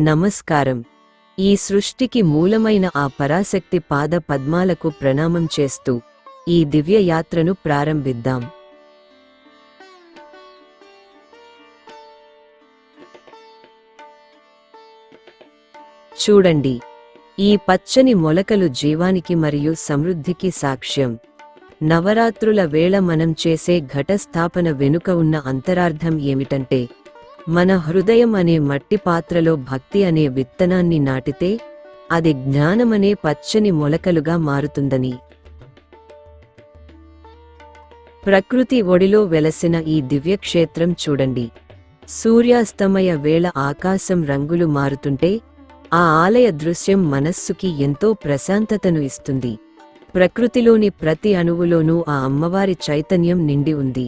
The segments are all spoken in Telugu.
నమస్కారం. ఈ సృష్టికి మూలమైన ఆ పరాశక్తి పాద పద్మాలకు ప్రణామం చేస్తూ ఈ దివ్య యాత్రను ప్రారంభిద్దాం. చూడండి, ఈ పచ్చని మొలకలు జీవానికి మరియు సమృద్ధికి సాక్ష్యం. నవరాత్రుల వేళ మనం చేసే ఘటస్థాపన వెనుక ఉన్న అంతరార్థం ఏమిటంటే, మన హృదయం అనే మట్టి పాత్రలో భక్తి అనే విత్తనాన్ని నాటితే అది జ్ఞానమనే పచ్చని మొలకలుగా మారుతుందని. ప్రకృతి ఒడిలో వెలసిన ఈ దివ్యక్షేత్రం చూడండి. సూర్యాస్తమయ వేళ ఆకాశం రంగులు మారుతుంటే ఆ ఆలయ దృశ్యం మనస్సుకి ఎంతో ప్రశాంతతను ఇస్తుంది. ప్రకృతిలోని ప్రతి అణువులోనూ ఆ అమ్మవారి చైతన్యం నిండి ఉంది.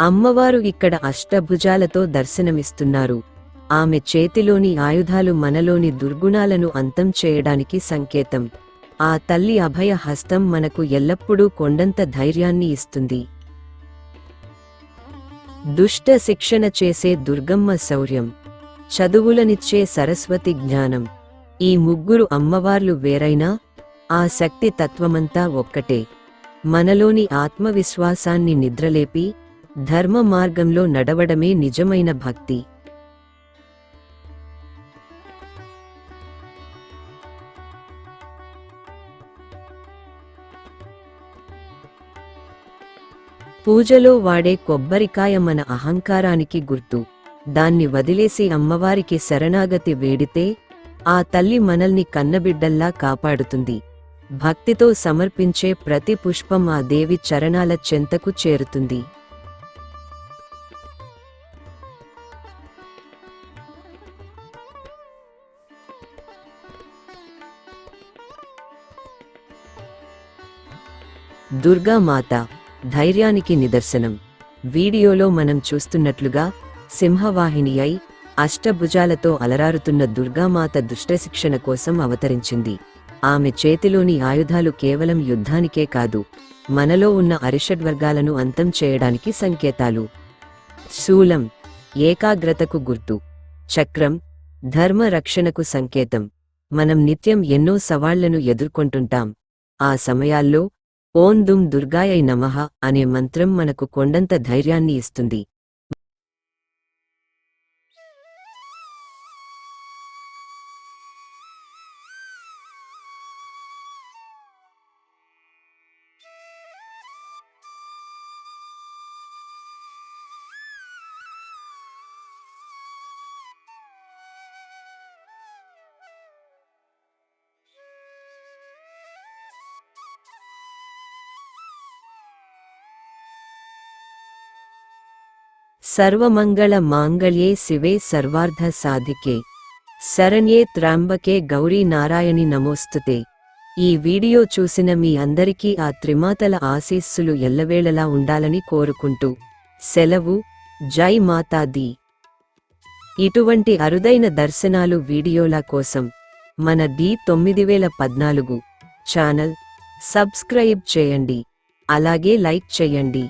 అమ్మవారు ఇక్కడ అష్టభుజాలతో దర్శనమిస్తున్నారు. ఆమె చేతిలోని ఆయుధాలు మనలోని దుర్గుణాలను అంతం చేయడానికి సంకేతం. ఆ తల్లి అభయ హస్తం మనకు ఎల్లప్పుడూ కొండంత ధైర్యాన్ని ఇస్తుంది. దుష్ట శిక్షణ చేసే దుర్గమ్మ శౌర్యం, చదువులనిచ్చే సరస్వతి జ్ఞానం. ఈ ముగ్గురు అమ్మవార్లు వేరైనా ఆ శక్తి తత్వమంతా ఒక్కటే. మనలోని ఆత్మవిశ్వాసాన్ని నిద్రలేపి ధర్మ మార్గంలో నడవడమే నిజమైన భక్తి. పూజలో వాడే కొబ్బరికాయ మన అహంకారానికి గుర్తు. దాన్ని వదిలేసి అమ్మవారికి శరణాగతి వేడితే ఆ తల్లి మనల్ని కన్నబిడ్డల్లా కాపాడుతుంది. భక్తితో సమర్పించే ప్రతి పుష్పం ఆ దేవి చరణాల చెంతకు చేరుతుంది. దుర్గామాత ధైర్యానికి నిదర్శనం. వీడియోలో మనం చూస్తున్నట్లుగా సింహవాహిని అయి అష్టభుజాలతో అలరారుతున్న దుర్గామాత దుష్టశిక్షణ కోసం అవతరించింది. ఆమె చేతిలోని ఆయుధాలు కేవలం యుద్ధానికే కాదు, మనలో ఉన్న అరిషడ్వర్గాలను అంతం చేయడానికి సంకేతాలు. శూలం ఏకాగ్రతకు గుర్తు, చక్రం ధర్మ రక్షణకు సంకేతం. మనం నిత్యం ఎన్నో సవాళ్లను ఎదుర్కొంటుంటాం. ఆ సమయాల్లో ఓం దుం దుర్గాయై నమః అనే మంత్రం మనకు కొండంత ధైర్యాన్ని ఇస్తుంది. సర్వమంగళ మాంగళ్యే శివే సర్వార్థ సాధికే శరణ్యే త్ర్యంబకే గౌరీ నారాయణి నమోస్తుతే. ఈ వీడియో చూసిన మీ అందరికీ ఆ త్రిమాతల ఆశీస్సులు ఎల్లవేళలా ఉండాలని కోరుకుంటూ సెలవు. జై మాతాదీ. ఇటువంటి అరుదైన దర్శనాలు వీడియోల కోసం మన D9014 ఛానల్ సబ్స్క్రైబ్ చేయండి. అలాగే లైక్ చేయండి.